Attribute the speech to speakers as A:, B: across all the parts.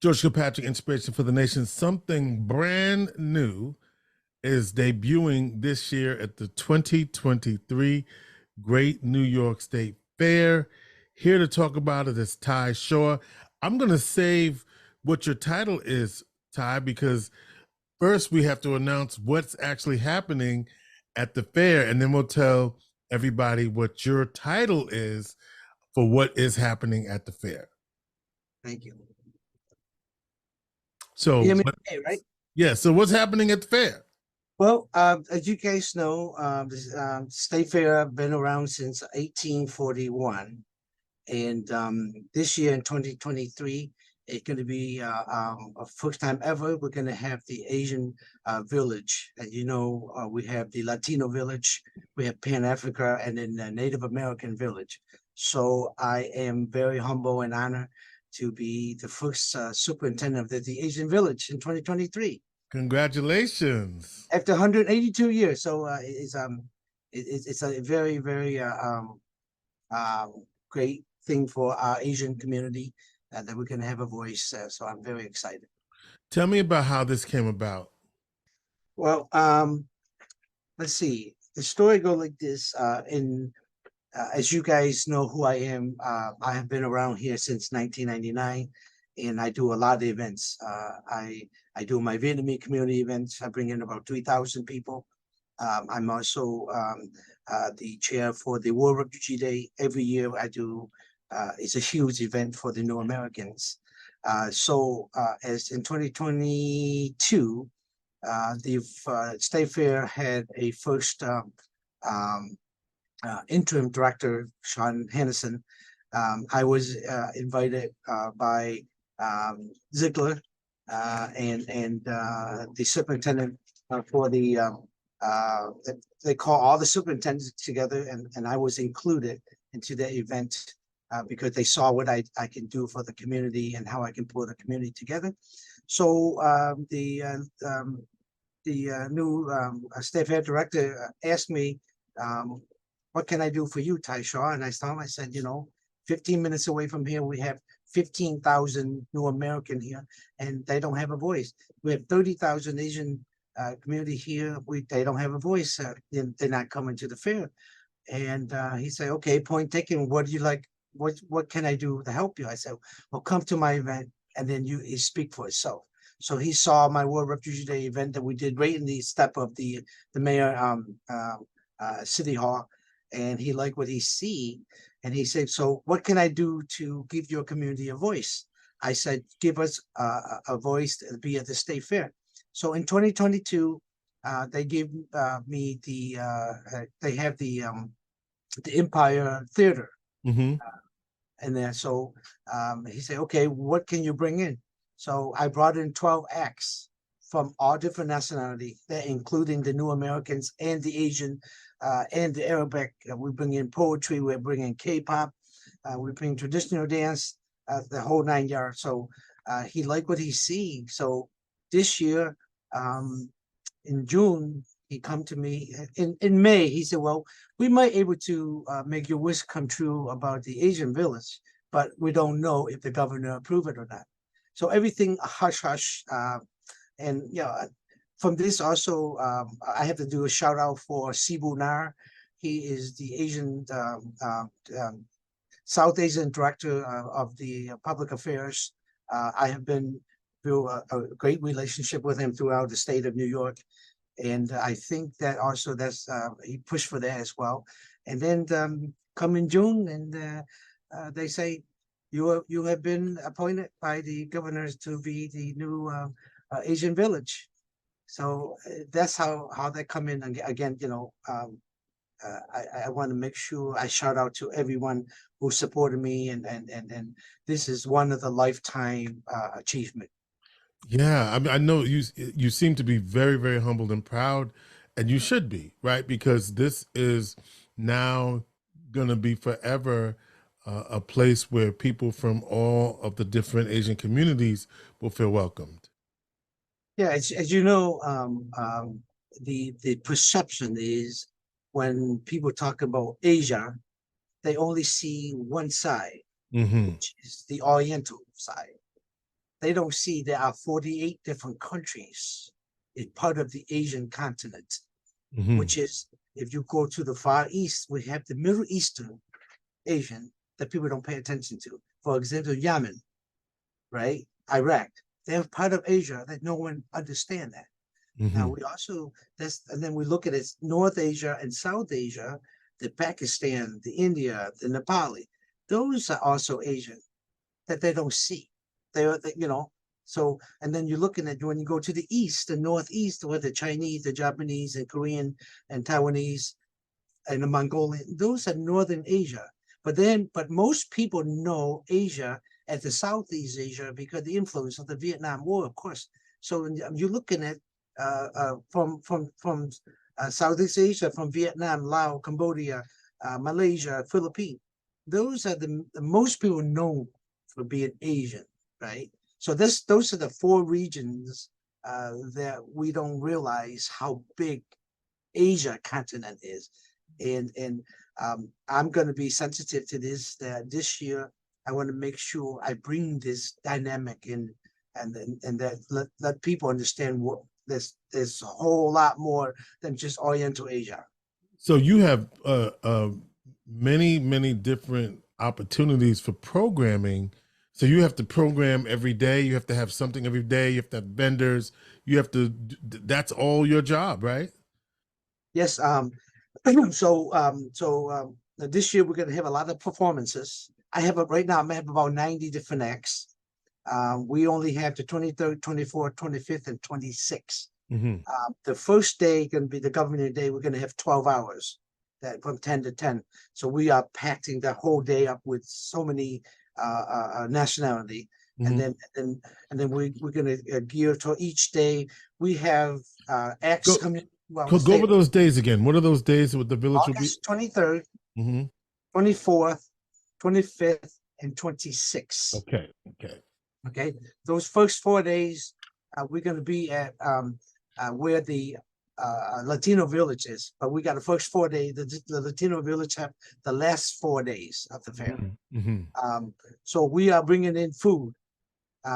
A: George Kilpatrick Inspiration for the Nation. Something brand new is debuting this year at the 2023 Great New York State Fair. Here to talk about it is Tai Shaw. I'm going to save what your title is, Tai, because first we have to announce what's actually happening at the fair, and then we'll tell everybody what your title is for what is happening at the fair.
B: Thank you.
A: So,
B: you hear me okay, right?
A: Yeah, so what's happening at the fair?
B: Well, as you guys know, the State Fair have been around since 1841. And this year in 2023, it's going to be a first time ever. We're going to have the Asian Village. As you know, we have the Latino Village, we have Pan-Africa, and then the Native American Village. So I am very humble and honored to be the first superintendent of the Asian Village in 2023.
A: Congratulations!
B: After 182 years, so it's a very, very great thing for our Asian community that we're going to have a voice. So I'm very excited.
A: Tell me about how this came about.
B: Well, let's see. The story goes like this. As you guys know who I am, I have been around here since 1999, and I do a lot of events. I do my Vietnamese community events. I bring in about 3,000 people. I'm also the chair for the World Refugee Day. Every year I do, it's a huge event for the New Americans. So as in 2022, the State Fair had a first interim director, Sean Hennison. I was invited by Ziegler and the superintendent for the they call all the superintendents together, and I was included into the event because they saw what I can do for the community and how I can pull the community together. So the new State Fair director asked me, what can I do for you, Tai Shaw? And I said, 15 minutes away from here, we have 15,000 New American here, and they don't have a voice. We have 30,000 Asian community here. They don't have a voice. They're not coming to the fair. And he said, okay, point taken. What do you like? What can I do to help you? I said, well, come to my event, and then you speak for itself. So he saw my World Refugee Day event that we did right in the step of the mayor City Hall, and he liked what he see. And he said, so what can I do to give your community a voice? I said, give us a voice to be at the State Fair. So in 2022, they gave me they have the Empire Theater.
A: Mm-hmm.
B: And then so he said, okay, what can you bring in? So I brought in 12 acts from all different nationality, including the New Americans and the Asian and the Arabic. We bring in poetry, we're bringing K-pop, we bring traditional dance, the whole 9 yards. So he liked what he see. So this year, in June, he come to me in May. He said, well, we might able to make your wish come true about the Asian Village, but we don't know if the governor approve it or not. So everything hush hush. And from this also, I have to do a shout out for Sibu Nar. He is the Asian South Asian director of the public affairs. I have been through a great relationship with him throughout the state of New York. And I think that also he pushed for that as well. And then come in June, and they say, you have been appointed by the governors to be the new Asian Village. So that's how they come in. Again, I want to make sure I shout out to everyone who supported me, and this is one of the lifetime achievement.
A: Yeah, I mean, I know you seem to be very, very humbled and proud, and you should be, right? Because this is now going to be forever a place where people from all of the different Asian communities will feel welcomed.
B: Yeah, as you know, the perception is when people talk about Asia, they only see one side.
A: Mm-hmm.
B: which is the Oriental side. They don't see there are 48 different countries in part of the Asian continent,
A: Mm-hmm.
B: which is, if you go to the Far East, we have the Middle Eastern Asian that people don't pay attention to. For example, Yemen, right? Iraq. They're part of Asia that no one understands that. Now
A: Mm-hmm.
B: we also, and then we look at it, North Asia and South Asia, the Pakistan, the India, the Nepali. Those are also Asian that they don't see. They're, so, and then you're looking at when you go to the East, the Northeast, where the Chinese, the Japanese, and Korean, and Taiwanese, and the Mongolian, those are Northern Asia. But most people know Asia as the Southeast Asia because the influence of the Vietnam War, of course. So you're looking at from Southeast Asia, from Vietnam, Laos, Cambodia, Malaysia, Philippines. Those are the most people know for being Asian, right? So those are the four regions that we don't realize how big Asia continent is, and I'm going to be sensitive to this. That this year I want to make sure I bring this dynamic in, and that let people understand what there's a whole lot more than just Oriental Asia.
A: So you have many different opportunities for programming. So you have to program every day. You have to have something every day. You have to have vendors. You have to. That's all your job, right?
B: Yes. This year we're going to have a lot of performances. I have right now. I have about 90 different acts. We only have the 23rd, 24th, 25th, and 26th.
A: Mm-hmm.
B: The first day going to be the governing day. We're going to have 12 hours, that from 10 to 10. So we are packing the whole day up with so many nationality,
A: Mm-hmm.
B: and then we're going to gear to each day. We have acts coming. Well,
A: Go over those days again. What are those days with the village will be?
B: August 23rd,
A: Mm-hmm.
B: 24th, 25th, and 26th. Okay. Those first 4 days, we're going to be at where the Latino village is, but we got the first 4 days. The Latino village have the last 4 days of the fair.
A: Mm-hmm.
B: So we are bringing in food.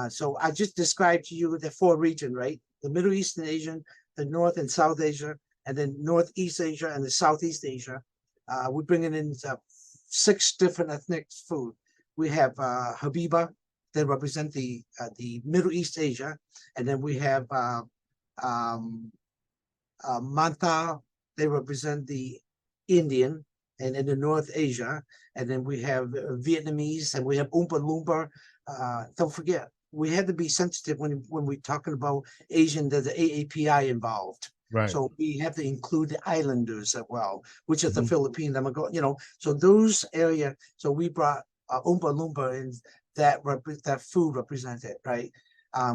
B: So I just described to you the four regions, right? The Middle Eastern Asian, the North and South Asia, and then Northeast Asia and the Southeast Asia. We're bringing in 6 different ethnic food. We have Habiba, that represent the Middle East Asia, and then we have Manta, they represent the Indian and in the North Asia, and then we have Vietnamese, and we have Oompa Loompa. Don't forget, we had to be sensitive when we're talking about Asian. There's the AAPI involved,
A: Right.
B: so we have to include the islanders as well, which is the
A: Mhm.
B: Philippines. So those area. So we brought Oompa Loompa and that food represented, right?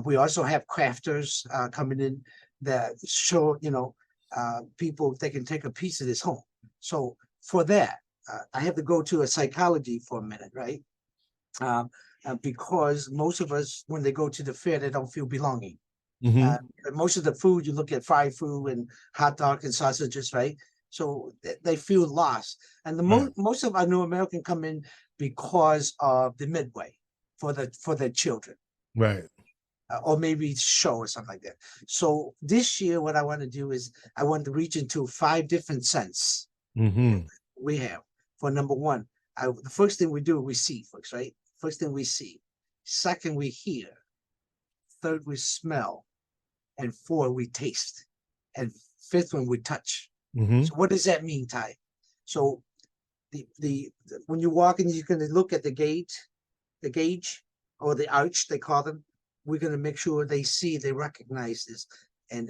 B: We also have crafters coming in that show, people they can take a piece of this home. So for that, I have to go to a psychology for a minute, right? Because most of us, when they go to the fair, they don't feel belonging.
A: Mhm.
B: Most of the food, you look at fried food and hot dog and sausages, right? So they feel lost. And
A: Right.
B: most of our new American come in because of the Midway for their children,
A: Right.
B: or maybe show or something like that. So this year, what I want to do is I want to reach into 5 different scents
A: Mhm.
B: we have. For number one, the first thing we do, we see, folks, right? First thing we see. Second, we hear. Third, we smell. And 4, we taste. And 5th one, we touch.
A: Mhm.
B: So what does that mean, Ty? So the when you walk in, you're going to look at the gauge or the arch, they call them. We're going to make sure they see, they recognize this, and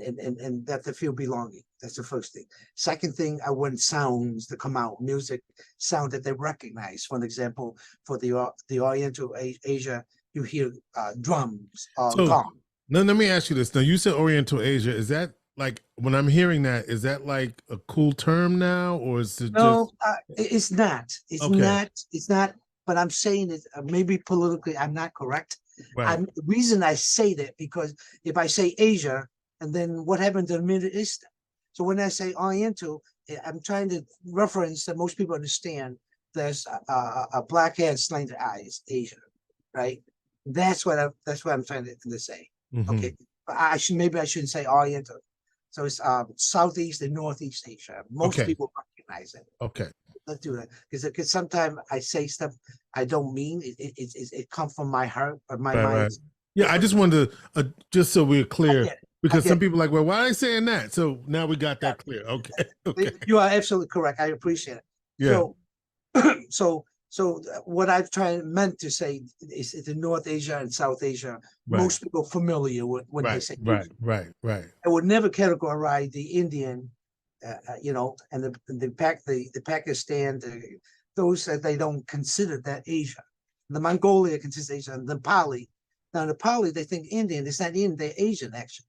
B: that they feel belonging. That's the first thing. Second thing, I want sounds to come out, music, sound that they recognize. For example, for the Oriental Asia, you hear drums,
A: So
B: gong.
A: now let me ask you this. Now you said Oriental Asia. Is that like when I'm hearing that? Is that like a cool term now, or is it
B: No,
A: just
B: it's not. It's
A: okay?
B: not. It's not. But I'm saying it. Maybe politically, I'm not correct.
A: Right.
B: The reason I say that because if I say Asia, and then what happened to the Middle East? So when I say Oriental, I'm trying to reference that most people understand there's a black hair and slanted eyes, Asia, right? That's what I'm trying to say. Okay, but maybe I shouldn't say Oriental. So it's Southeast and Northeast Asia. Most people recognize it.
A: Okay.
B: Let's do that because sometimes I say stuff I don't mean. It comes from my heart or my mind.
A: Right. Yeah, I just wanted to just so we're clear because some people are like, well, why are they saying that? So now we got that clear. Okay.
B: You are absolutely correct. I appreciate it.
A: Yeah.
B: So what I've meant to say is the North Asia and South Asia.
A: Right.
B: Most people familiar with when they say
A: right.
B: I would never categorize the Indian, and the Pakistan, those that they don't consider that Asia. The Mongolia considers Asia, and the Pali. Now the Pali, they think Indian. It's not Indian. They're Asian actually.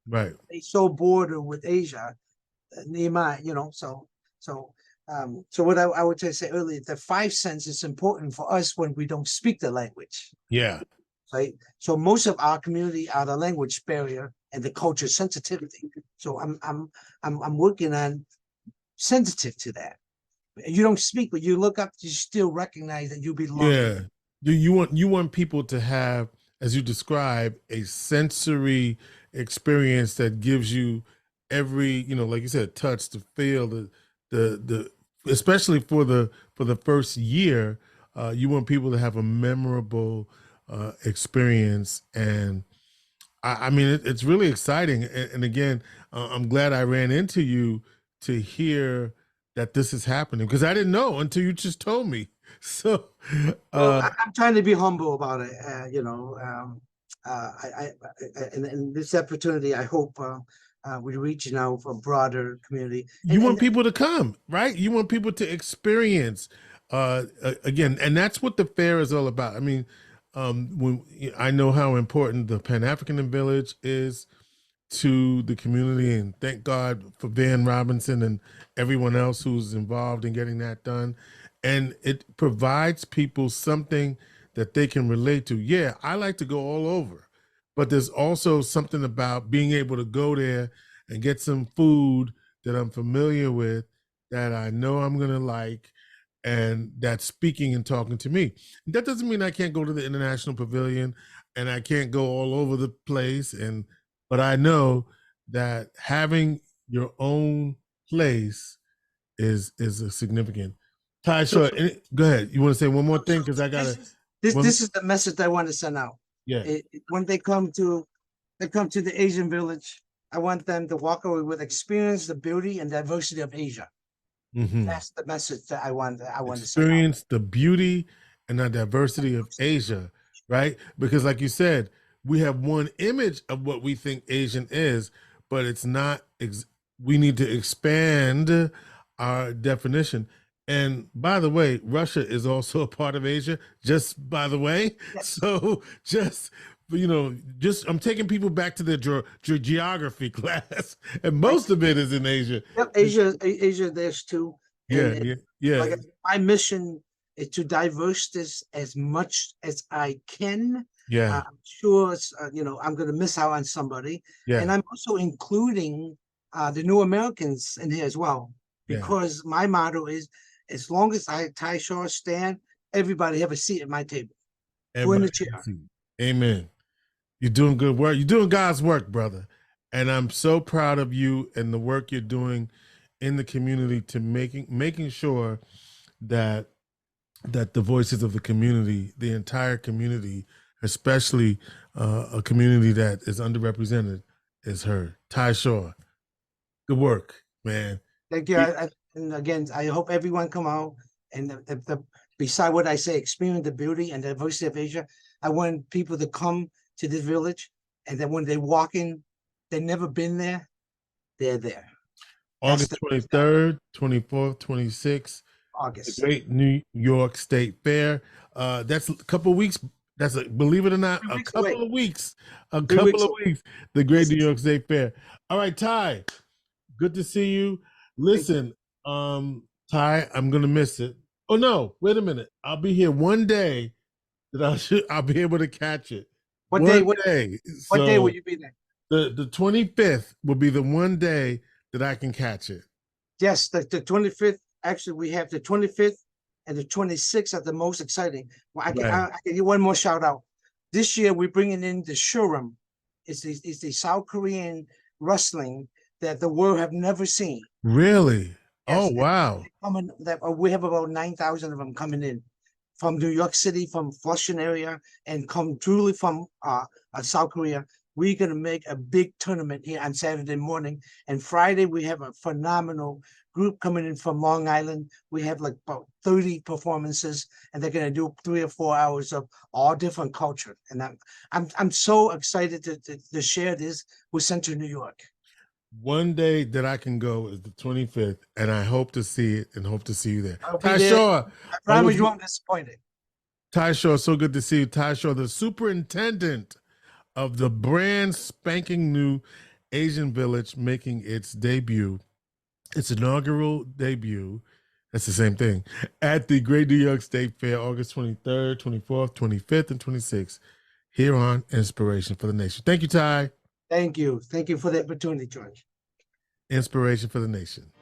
A: Right.
B: They so border with Asia, Nehemiah. So what I would say earlier, the 5 cents is important for us when we don't speak the language.
A: Yeah.
B: Right. So most of our community are the language barrier and the culture sensitivity. So I'm working on sensitive to that. You don't speak, but you look up, you still recognize that you belong.
A: Yeah. You want people to have, as you describe, a sensory experience that gives you every, like you said, touch, the feel, the especially for the first year, you want people to have a memorable experience. And I mean, it's really exciting. And again, I'm glad I ran into you to hear that this is happening, because I didn't know until you just told me. So
B: I'm trying to be humble about it. And this opportunity, I hope we reach now for a broader community.
A: You want people to come, right? You want people to experience again, and that's what the fair is all about. I mean, when I know how important the Pan-African Village is to the community, and thank God for Van Robinson and everyone else who's involved in getting that done. And it provides people something that they can relate to. Yeah, I like to go all over, but there's also something about being able to go there and get some food that I'm familiar with, that I know I'm going to like, and that's speaking and talking to me. That doesn't mean I can't go to the International Pavilion and I can't go all over the place. But I know that having your own place is a significant. Tai Shaw, go ahead. You want to say one more thing? Because I got to.
B: This is the message I want to send out.
A: Yeah.
B: When they come to the Asian Village, I want them to walk away with experience the beauty and diversity of Asia. Mm-hmm. That's the message that I want to
A: experience the beauty and the diversity of Asia, right? Because like you said, we have one image of what we think Asian is, but it's not. We need to expand our definition. And by the way, Russia is also a part of Asia, just by the way. Yes. So I'm taking people back to their geography class, and most of it is in Asia.
B: Yep, Asia, there's two.
A: Yeah.
B: Like my mission is to diverse this as much as I can.
A: Yeah,
B: I'm sure I'm going to miss out on somebody. Yeah, and I'm also including the new Americans in here as well, because my motto is, as long as Tai Shaw stand, everybody have a seat at my table. In the chair.
A: Amen. You're doing good work. You're doing God's work, brother. And I'm so proud of you and the work you're doing in the community to making sure that the voices of the community, the entire community, especially a community that is underrepresented, is heard. Tai Shaw, good work, man.
B: Thank you. And again, I hope everyone come out and beside what I say, experience the beauty and diversity of Asia. I want people to come to this village, and then when they walk in, they've never been there, they're there.
A: August 23rd, 24th, 26th.
B: August.
A: The Great New York State Fair. That's a couple of weeks. Believe it or not, a couple of weeks. The Great New York State Fair. All right, Tai, good to see you. Listen, Tai, I'm gonna miss it. Oh no, wait a minute. I'll be here one day that I'll be able to catch it.
B: What day will you be there?
A: The 25th will be the one day that I can catch it.
B: Yes, the 25th. Actually, we have the 25th, and the 26th are the most exciting. Well,
A: Right.
B: I can give one more shout out. This year we're bringing in the Shuram. It's the South Korean wrestling that the world have never seen.
A: Really?
B: Yes,
A: Oh, wow.
B: we have about 9,000 of them coming in from New York City, from Flushing area, and come truly from South Korea. We're gonna make a big tournament here on Saturday morning, and Friday we have a phenomenal group coming in from Long Island. We have like about 30 performances, and they're gonna do 3 or 4 hours of all different culture. And I'm so excited to share this with Central New York.
A: One day that I can go is the 25th, and I hope to see it and hope to see you there.
B: I'll be
A: Tai
B: there.
A: Shaw.
B: I promise you won't disappoint it.
A: Tai Shaw, so good to see you. Tai Shaw, the superintendent of the brand spanking new Asian Village, making its debut, its inaugural debut, that's the same thing, at the Great New York State Fair, August 23rd, 24th, 25th, and 26th, here on Inspiration for the Nation. Thank you, Tai.
B: Thank you. Thank you for the opportunity, George.
A: Inspiration for the Nation.